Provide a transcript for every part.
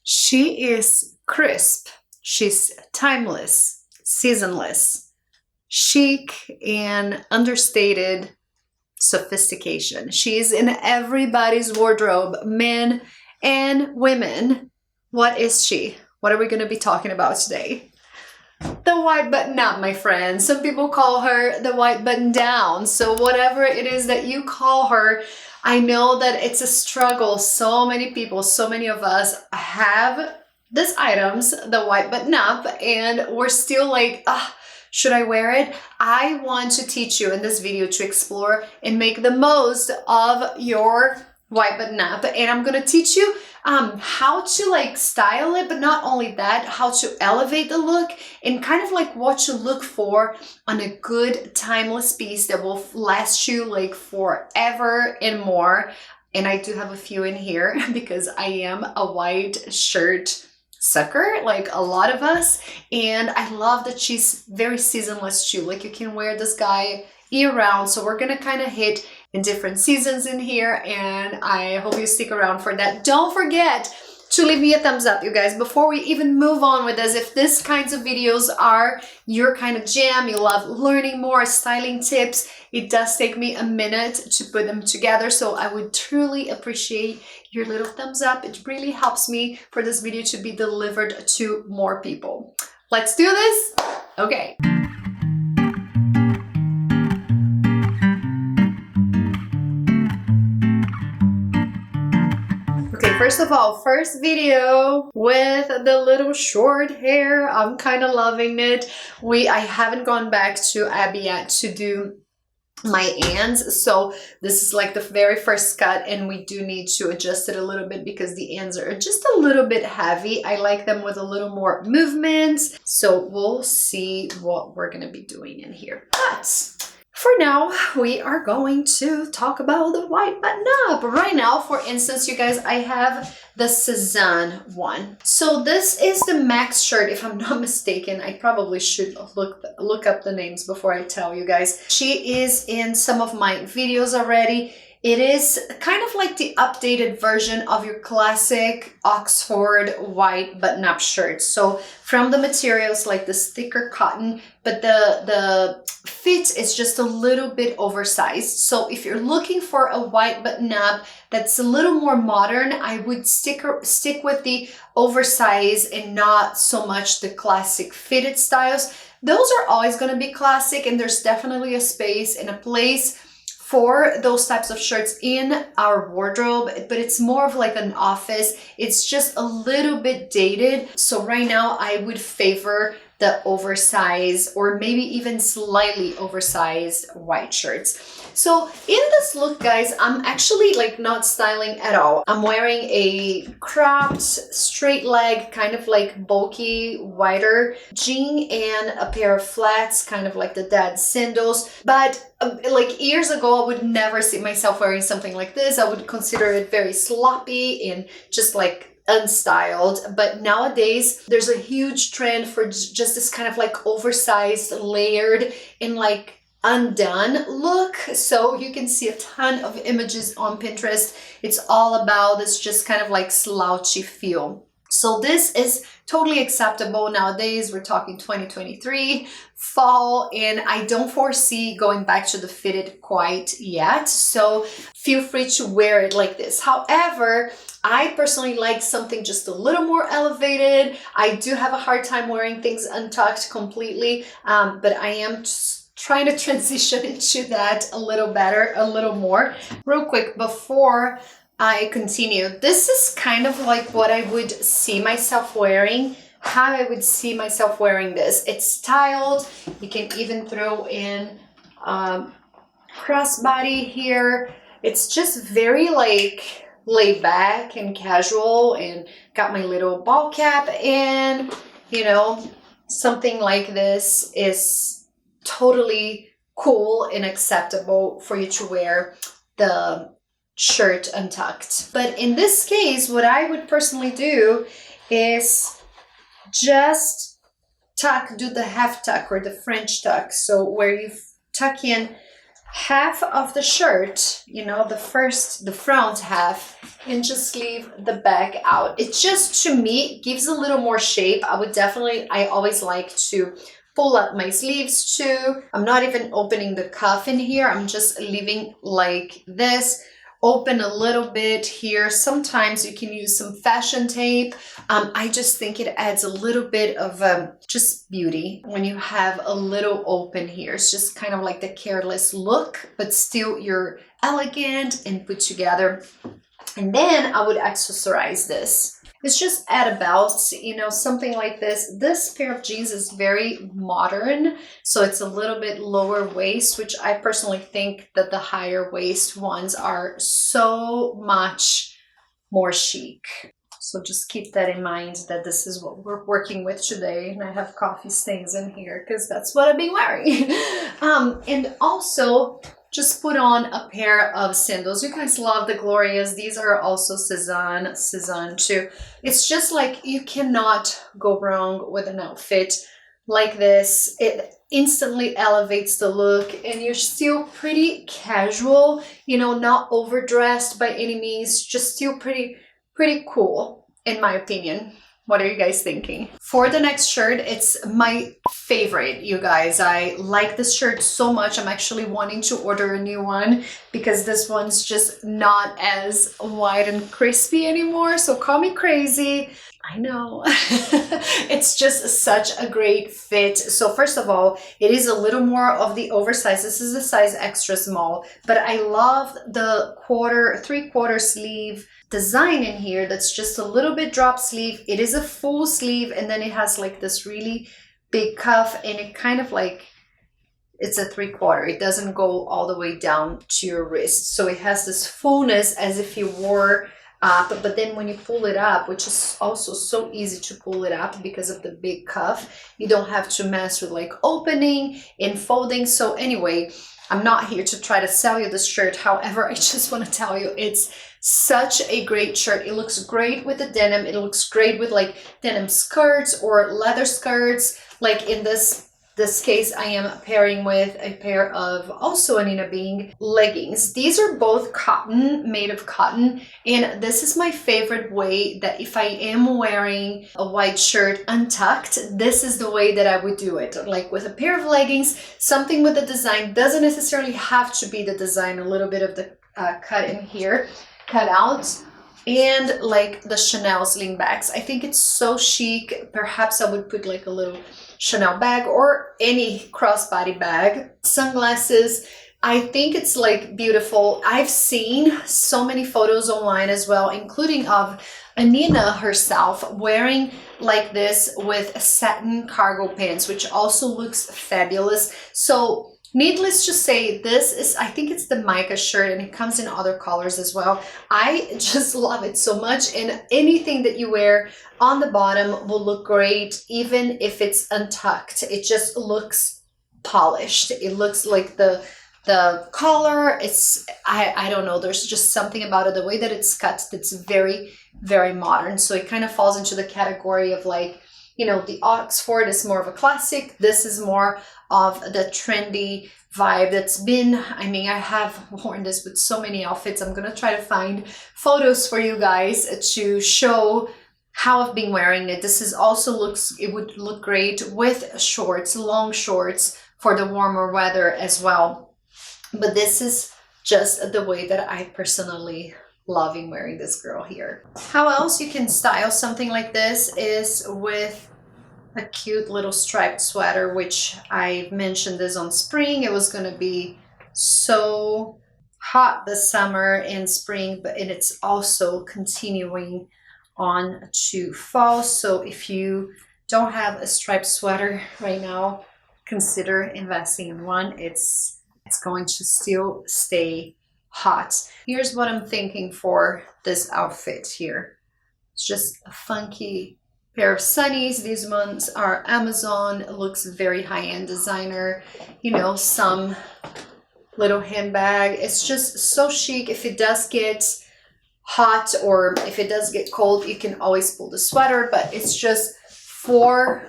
She is crisp. She's timeless, seasonless, chic, and understated sophistication. She's in everybody's wardrobe, men and women. What is she? What are we going to be talking about today? The white button up, my friend. Some people call her the white button down. So whatever it is that you call her, I know that it's a struggle. So many people, so many of us have these items, the white button up, and we're still like, should I wear it? I want to teach you in this video to explore and make the most of your white button up. And I'm gonna teach you how to like style it, but not only that, how to elevate the look and kind of like what to look for on a good timeless piece that will last you like forever and more. And I do have a few in here because I am a white shirt sucker, like a lot of us. And I love that she's very seasonless too. Like you can wear this guy year round. So we're gonna kind of hit in different seasons in here, and I hope you stick around for that. Don't forget to leave me a thumbs up, you guys, before we even move on with this. If this kinds of videos are your kind of jam, you love learning more styling tips, it does take me a minute to put them together. So I would truly appreciate your little thumbs up. It really helps me for this video to be delivered to more people. Let's do this. Okay. First of all, first video with the little short hair. I'm kind of loving it. I haven't gone back to Abby yet to do my ends, so this is like the very first cut, and we do need to adjust it a little bit because the ends are just a little bit heavy. I like them with a little more movement, so we'll see what we're gonna be doing in here. But for now, we are going to talk about the white button up. Right now, for instance, you guys, I have the Sezane one. So this is the Max shirt, if I'm not mistaken. I probably should look up the names before I tell you guys. She is in some of my videos already. It is kind of like the updated version of your classic Oxford white button-up shirt. So from the materials like this thicker cotton, but the fit is just a little bit oversized. So if you're looking for a white button-up that's a little more modern, I would stick with the oversized and not so much the classic fitted styles. Those are always going to be classic, and there's definitely a space and a place for those types of shirts in our wardrobe, but it's more of like an office. It's just a little bit dated. So right now I would favor the oversized or maybe even slightly oversized white shirts. So in this look, guys, I'm actually like not styling at all. I'm wearing a cropped straight leg, kind of like bulky, wider jean and a pair of flats, kind of like the dad sandals. But like years ago, I would never see myself wearing something like this. I would consider it very sloppy and just like unstyled. But nowadays there's a huge trend for just this kind of like oversized, layered, and like undone look. So you can see a ton of images on Pinterest. It's all about this just kind of like slouchy feel. So this is totally acceptable nowadays. We're talking 2023 fall, and I don't foresee going back to the fitted quite yet. So feel free to wear it like this. However, I personally like something just a little more elevated. I do have a hard time wearing things untucked completely, but I am trying to transition into that a little better, a little more. Real quick, before I continue, this is kind of like what I would see myself wearing, how I would see myself wearing this. It's styled. You can even throw in crossbody here. It's just very like laid back and casual, and got my little ball cap in. You know, something like this is totally cool and acceptable for you to wear the shirt untucked. But in this case, what I would personally do is just do the half tuck or the French tuck. So where you tuck in half of the shirt, you know, the front half, and just leave the back out. It just, to me, gives a little more shape. I always like to pull up my sleeves too. I'm not even opening the cuff in here. I'm just leaving like this. Open a little bit here. Sometimes you can use some fashion tape. I just think it adds a little bit of just beauty when you have a little open here. It's just kind of like the careless look, but still you're elegant and put together. And then I would accessorize this. It's just add a belt, you know, something like this. This pair of jeans is very modern, so it's a little bit lower waist, which I personally think that the higher waist ones are so much more chic. So just keep that in mind, that this is what we're working with today. And I have coffee stains in here because that's what I've been wearing. And also, just put on a pair of sandals. You guys love the Glorias. These are also Sezane too. It's just like you cannot go wrong with an outfit like this. It instantly elevates the look, and you're still pretty casual, you know, not overdressed by any means, just still pretty cool, in my opinion. What are you guys thinking? For the next shirt, it's my favorite, you guys. I like this shirt so much. I'm actually wanting to order a new one because this one's just not as white and crispy anymore. So call me crazy. I know. It's just such a great fit. So first of all, it is a little more of the oversized. This is a size extra small, but I love the three-quarter sleeve design in here. That's just a little bit drop sleeve. It is a full sleeve, and then it has like this really big cuff, and it kind of like, it's a 3/4. It doesn't go all the way down to your wrist. So it has this fullness as if you wore but then when you pull it up, which is also so easy to pull it up because of the big cuff, you don't have to mess with like opening and folding. So anyway, I'm not here to try to sell you this shirt. However, I just want to tell you, it's such a great shirt. It looks great with the denim. It looks great with like denim skirts or leather skirts. Like in this case, I am pairing with a pair of also Anine Bing leggings. These are both cotton, made of cotton. And this is my favorite way that if I am wearing a white shirt untucked, this is the way that I would do it. Like with a pair of leggings, something with the design. Doesn't necessarily have to be the design, a little bit of the cut in here, cut out. And like the Chanel slingbacks. I think it's so chic. Perhaps I would put like a little Chanel bag or any crossbody bag. Sunglasses. I think it's like beautiful. I've seen so many photos online as well, including of Anine herself wearing like this with satin cargo pants, which also looks fabulous. So needless to say, this is, I think it's the mica shirt, and it comes in other colors as well. I just love it so much, and anything that you wear on the bottom will look great, even if it's untucked. It just looks polished. It looks like the collar, it's, I don't know, there's just something about it, the way that it's cut, that's very, very modern. So it kind of falls into the category of like, you know, the Oxford is more of a classic. This is more of the trendy vibe that's been, I mean, I have worn this with so many outfits. I'm going to try to find photos for you guys to show how I've been wearing it. This is also it would look great with shorts, long shorts for the warmer weather as well. But this is just the way that I personally loving wearing this girl here. How else you can style something like this is with a cute little striped sweater, which I mentioned this on spring. It was going to be so hot this summer and spring, and it's also continuing on to fall. So if you don't have a striped sweater right now, consider investing in one. It's going to still stay hot. Here's what I'm thinking for this outfit here. It's just a funky pair of sunnies. These ones are Amazon. It looks very high-end designer. You know, some little handbag. It's just so chic. If it does get hot or if it does get cold, you can always pull the sweater, but it's just for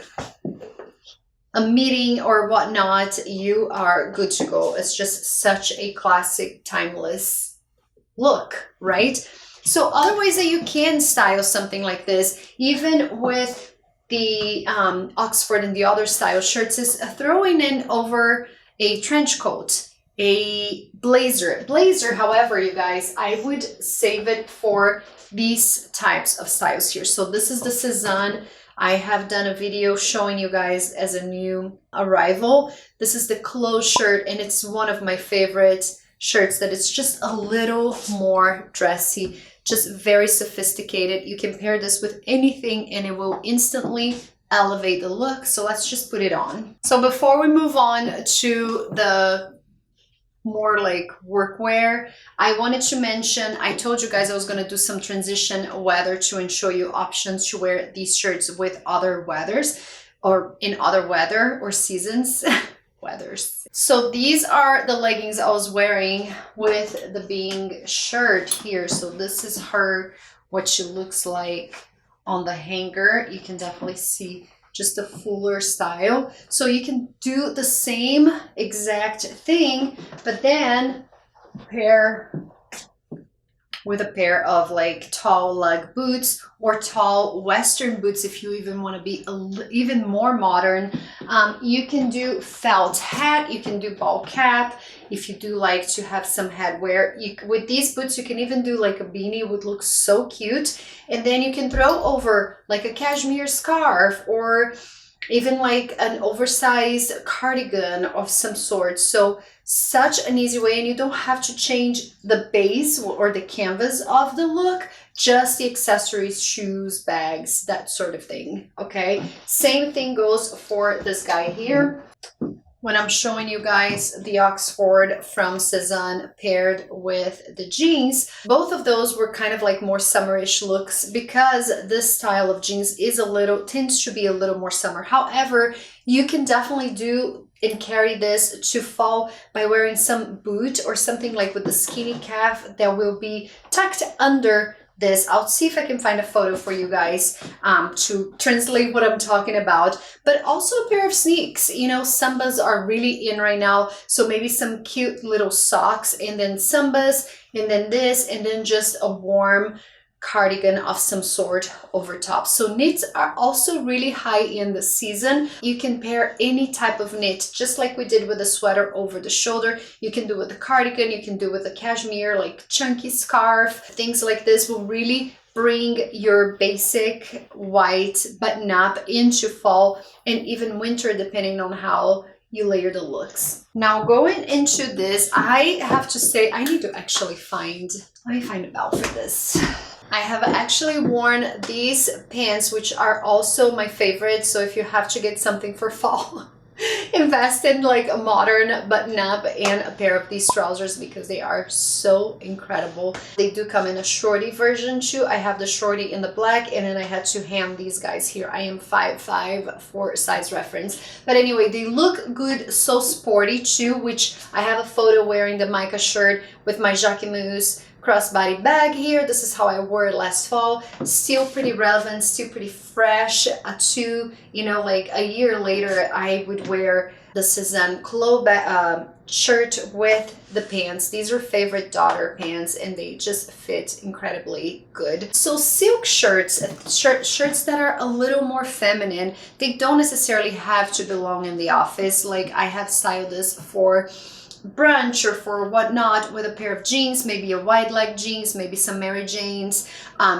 a meeting or whatnot, you are good to go. It's just such a classic, timeless look, right? So other ways that you can style something like this, even with the Oxford and the other style shirts, is throwing in over a trench coat, a blazer. Blazer, however, you guys, I would save it for these types of styles here. So this is the Sezane. I have done a video showing you guys as a new arrival. This is the Chlo shirt, and it's one of my favorite shirts that it's just a little more dressy, just very sophisticated. You can pair this with anything and it will instantly elevate the look. So let's just put it on. So before we move on to the more like workwear, I wanted to mention, I told you guys I was going to do some transition weather to show you options to wear these shirts with other weathers or in other weather or seasons. Weathers. So these are the leggings I was wearing with the Bing shirt here. So this is her, what she looks like on the hanger. You can definitely see just a fuller style. So you can do the same exact thing, but then pair with a pair of like tall lug boots or tall Western boots if you even want to be even more modern. You can do felt hat, you can do ball cap. If you do like to have some headwear, with these boots, you can even do like a beanie. It would look so cute. And then you can throw over like a cashmere scarf or even like an oversized cardigan of some sort. So such an easy way, and you don't have to change the base or the canvas of the look, just the accessories, shoes, bags, that sort of thing. Okay, same thing goes for this guy here. When I'm showing you guys the Oxford from Sezane paired with the jeans, both of those were kind of like more summerish looks because this style of jeans is tends to be a little more summer. However, you can definitely do and carry this to fall by wearing some boot or something like with the skinny calf that will be tucked under this. I'll see if I can find a photo for you guys to translate what I'm talking about, but also a pair of sneaks. You know, Sambas are really in right now, so maybe some cute little socks and then Sambas and then this and then just a warm cardigan of some sort over top. So knits are also really high in the season. You can pair any type of knit, just like we did with the sweater over the shoulder. You can do with the cardigan, you can do with a cashmere, like chunky scarf. Things like this will really bring your basic white button up into fall and even winter, depending on how you layer the looks. Now going into this, I have to say, I need to actually let me find a belt for this. I have actually worn these pants, which are also my favorite. So if you have to get something for fall, invest in like a modern button up and a pair of these trousers because they are so incredible. They do come in a shorty version too. I have the shorty in the black, and then I had to hem these guys here. I am 5'5" for size reference. But anyway, they look good, so sporty too, which I have a photo wearing the mica shirt with my Jacquemus crossbody bag here. This is how I wore it last fall. Still pretty relevant, still pretty fresh. Like a year later, I would wear the Sezane Chlo shirt with the pants. These are favorite daughter pants and they just fit incredibly good. So silk shirts that are a little more feminine, they don't necessarily have to belong in the office. Like I have styled this for brunch or for whatnot with a pair of jeans, maybe a wide leg jeans, maybe some Mary Janes,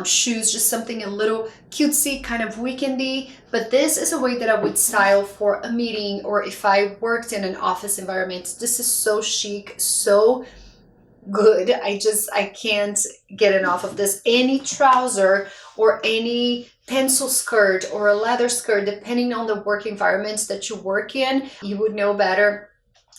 shoes, just something a little cutesy, kind of weekendy. But this is a way that I would style for a meeting, or if I worked in an office environment. This is so chic, so good. I can't get enough of this. Any trouser or any pencil skirt or a leather skirt, depending on the work environments that you work in, you would know better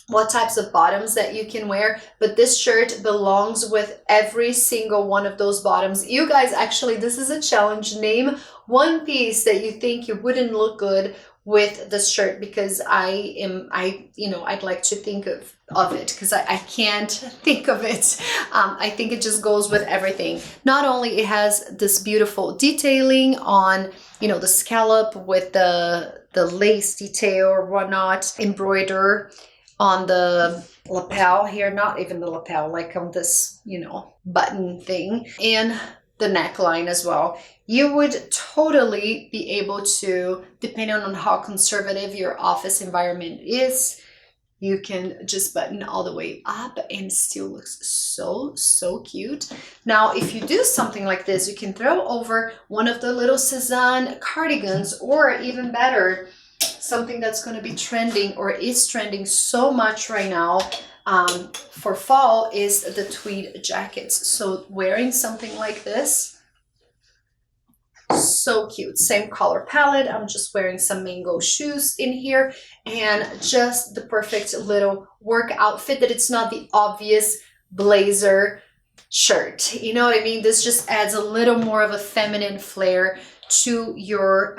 what types of bottoms that you can wear, but this shirt belongs with every single one of those bottoms. You guys, actually, this is a challenge. Name one piece that you think you wouldn't look good with this shirt because I'd like to think of it because I can't think of it. I think it just goes with everything. Not only it has this beautiful detailing on, you know, the scallop with the lace detail or whatnot, embroider on the lapel here, not even the lapel, like on this, you know, button thing, and the neckline as well. You would totally be able to, depending on how conservative your office environment is, you can just button all the way up and still looks so cute. Now, if you do something like this, you can throw over one of the little Sezane cardigans, or even better, something that's going to be trending or is trending so much right now for fall is the tweed jackets. So wearing something like this, so cute. Same color palette. I'm just wearing some mango shoes in here, and just the perfect little work outfit that it's not the obvious blazer shirt. You know what I mean? This just adds a little more of a feminine flair to your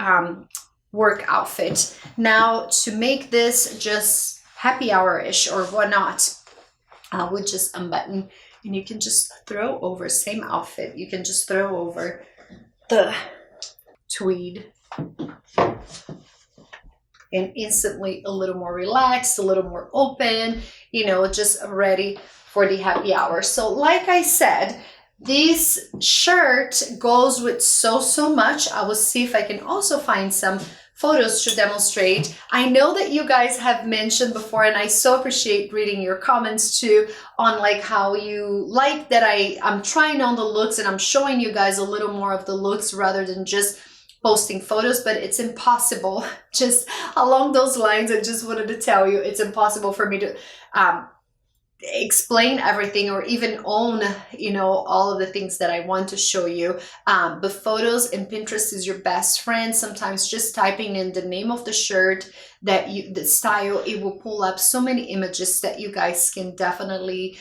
work outfit. Now, to make this just happy hour-ish or whatnot, I would just unbutton, and you can just throw over, same outfit, you can just throw over the tweed and instantly a little more relaxed, a little more open, you know, just ready for the happy hour. So like I said, this shirt goes with so much. I will see if I can also find some photos to demonstrate. I know that you guys have mentioned before, and I so appreciate reading your comments too on like how you like that I'm trying on the looks and I'm showing you guys a little more of the looks rather than just posting photos. But it's impossible, just along those lines, I just wanted to tell you it's impossible for me to explain everything or even own, you know, all of the things that I want to show you. But photos and Pinterest is your best friend. Sometimes just typing in the name of the shirt, the style, it will pull up so many images that you guys can definitely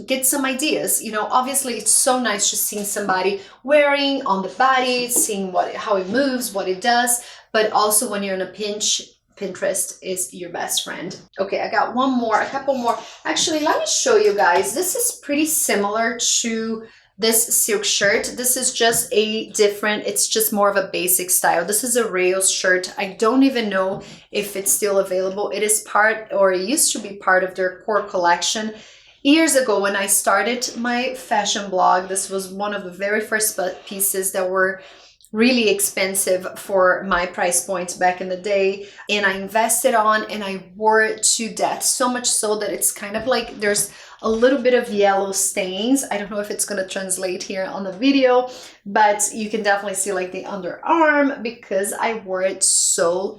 get some ideas. You know, obviously it's so nice just seeing somebody wearing on the body, seeing how it moves, what it does, but also when you're in a pinch, Pinterest is your best friend. Okay, I got a couple more. Actually, let me show you guys. This is pretty similar to this silk shirt. This is just it's just more of a basic style. This is a Rails shirt. I don't even know if it's still available. It is part, or it used to be part of their core collection. Years ago when I started my fashion blog, this was one of the very first pieces that were really expensive for my price points back in the day, and I invested on and I wore it to death, so much so that it's kind of like there's a little bit of yellow stains. I don't know if it's going to translate here on the video, but you can definitely see like the underarm because I wore it so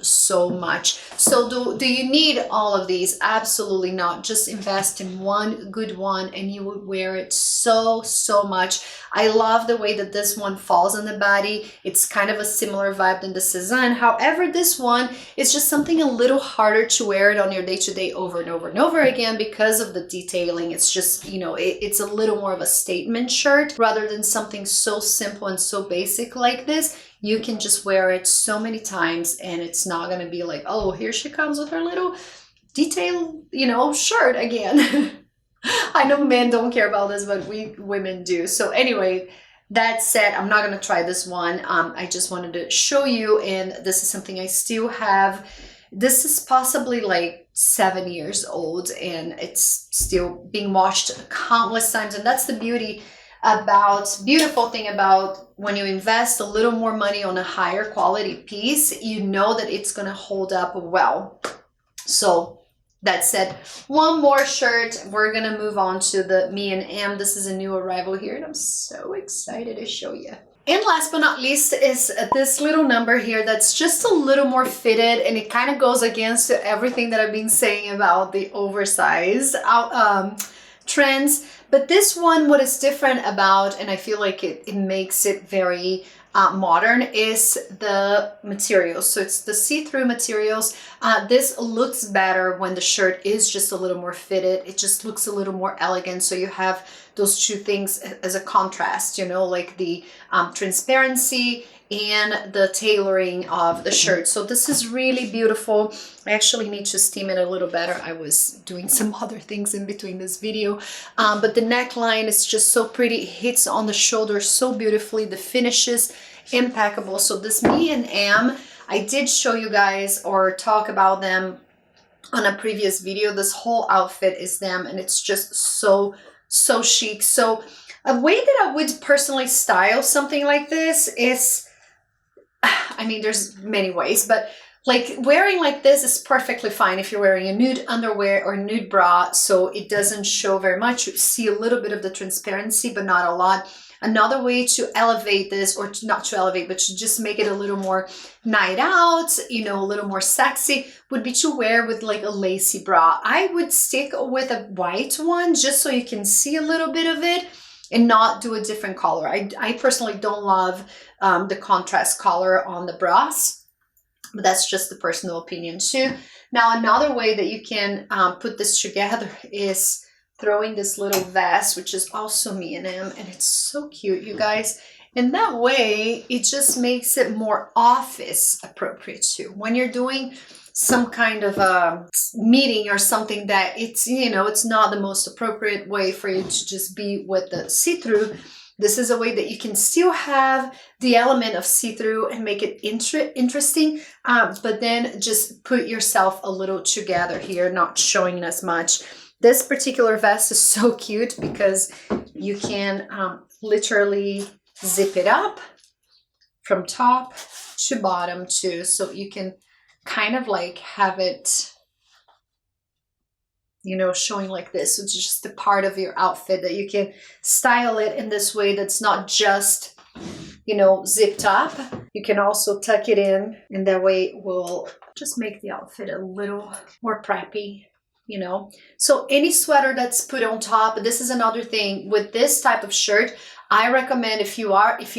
much. So do you need all of these? Absolutely not. Just invest in one good one and you would wear it so much. I love the way that this one falls on the body. It's kind of a similar vibe than the Sezane. However, this one is just something a little harder to wear it on your day-to-day over and over again because of the detailing. It's just, you know, it's a little more of a statement shirt rather than something so simple and so basic like this. You can just wear it so many times and it's not going to be like, oh, here she comes with her little detail, you know, shirt again. I know men don't care about this, but we women do. So anyway, that said, I'm not going to try this one. I just wanted to show you, and this is something I still have. This is possibly like 7 years old and it's still being washed countless times. And that's the beautiful thing about when you invest a little more money on a higher quality piece, you know that it's going to hold up well. So that said, one more shirt. We're going to move on to the Me+Em. This is a new arrival here and I'm so excited to show you. And last but not least is this little number here that's just a little more fitted, and it kind of goes against everything that I've been saying about the oversized trends. But this one, what is different about, and I feel like it makes it very modern, is the materials. So it's the see-through materials. This looks better when the shirt is just a little more fitted. It just looks a little more elegant. So you have those two things as a contrast, you know, like the transparency and the tailoring of the shirt. So this is really beautiful. I actually need to steam it a little better. I was doing some other things in between this video, but the neckline is just so pretty. It hits on the shoulder so beautifully. The finish is impeccable. So this Me+Em, I did show you guys or talk about them on a previous video. This whole outfit is them, and it's just so chic. So a way that I would personally style something like this is, I mean, there's many ways, but like wearing like this is perfectly fine if you're wearing a nude underwear or nude bra, so it doesn't show very much. You see a little bit of the transparency, but not a lot. Another way to elevate this, or not to elevate, but to just make it a little more night out, you know, a little more sexy, would be to wear with like a lacy bra. I would stick with a white one just so you can see a little bit of it and not do a different color. I personally don't love the contrast color on the bras, but that's just the personal opinion too. Now, another way that you can put this together is throwing this little vest, which is also Me+Em, and it's so cute, you guys. And that way, it just makes it more office appropriate too. When you're doing some kind of a meeting or something that it's, you know, it's not the most appropriate way for you to just be with the see-through, this is a way that you can still have the element of see-through and make it interesting, but then just put yourself a little together here, not showing as much. This particular vest is so cute because you can literally zip it up from top to bottom too. So you can kind of like have it, you know, showing like this. So it's just a part of your outfit that you can style it in this way that's not just, you know, zipped up. You can also tuck it in, and that way it will just make the outfit a little more preppy, you know. So any sweater that's put on top, this is another thing with this type of shirt. I recommend if you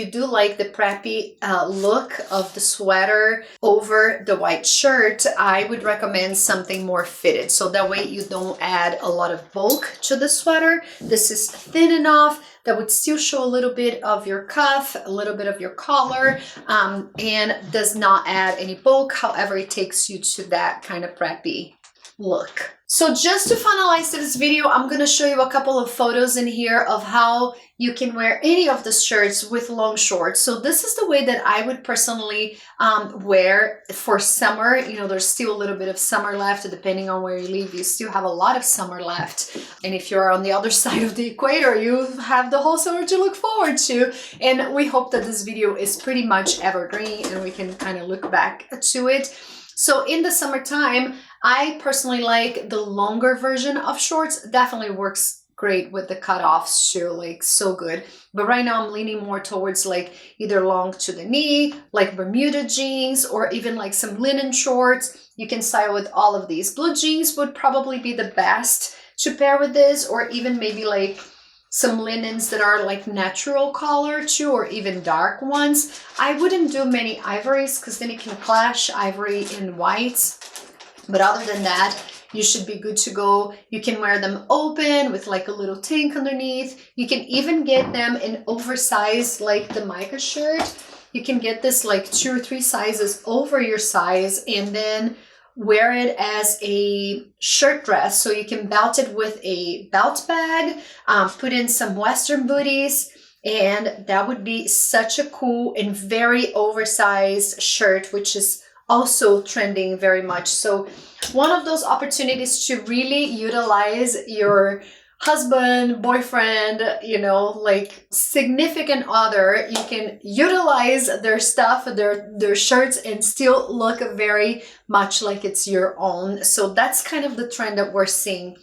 do like the preppy look of the sweater over the white shirt, I would recommend something more fitted. So that way you don't add a lot of bulk to the sweater. This is thin enough that would still show a little bit of your cuff, a little bit of your collar, and does not add any bulk. However, it takes you to that kind of preppy look. So just to finalize this video, I'm going to show you a couple of photos in here of how you can wear any of the shirts with long shorts. So this is the way that I would personally wear for summer. You know, there's still a little bit of summer left. Depending on where you live, you still have a lot of summer left. And if you're on the other side of the equator, you have the whole summer to look forward to. And we hope that this video is pretty much evergreen and we can kind of look back to it. So in the summertime, I personally like the longer version of shorts. Definitely works great with the cutoffs too, like so good. But right now I'm leaning more towards like either long to the knee, like Bermuda jeans, or even like some linen shorts. You can style with all of these. Blue jeans would probably be the best to pair with this, or even maybe like some linens that are like natural color too, or even dark ones. I wouldn't do many ivories because then it can clash, ivory and whites. But other than that, you should be good to go. You can wear them open with like a little tank underneath. You can even get them in oversized, like the mica shirt. You can get this like 2 or 3 sizes over your size and then wear it as a shirt dress. So you can belt it with a belt bag, put in some Western booties, and that would be such a cool and very oversized shirt, which is also trending very much. So one of those opportunities to really utilize your husband, boyfriend, you know, like significant other, you can utilize their stuff, their shirts, and still look very much like it's your own. So that's kind of the trend that we're seeing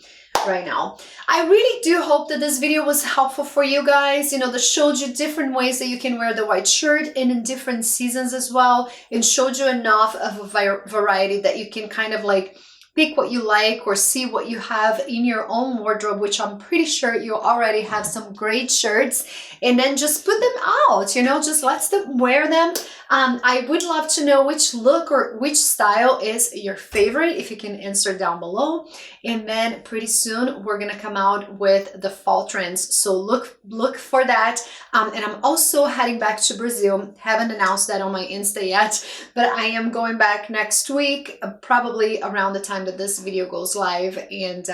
right now. I really do hope that this video was helpful for you guys, you know, that showed you different ways that you can wear the white shirt and in different seasons as well, and showed you enough of a variety that you can kind of like pick what you like or see what you have in your own wardrobe, which I'm pretty sure you already have some great shirts, and then just put them out, you know, just let them wear them. I would love to know which look or which style is your favorite, if you can answer down below. And then pretty soon we're gonna come out with the fall trends, so look for that. And I'm also heading back to Brazil. Haven't announced that on my Insta yet, but I am going back next week, probably around the time that this video goes live, and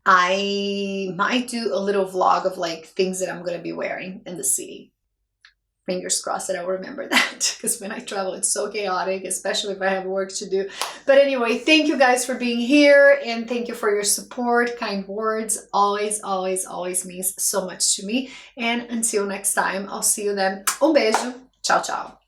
I might do a little vlog of like things that I'm gonna be wearing in the city. Fingers crossed that I'll remember that, because when I travel it's so chaotic, especially if I have work to do. But anyway, thank you guys for being here, and thank you for your support. Kind words always, always, always means so much to me. And until next time, I'll see you then. Um beijo. Tchau, tchau.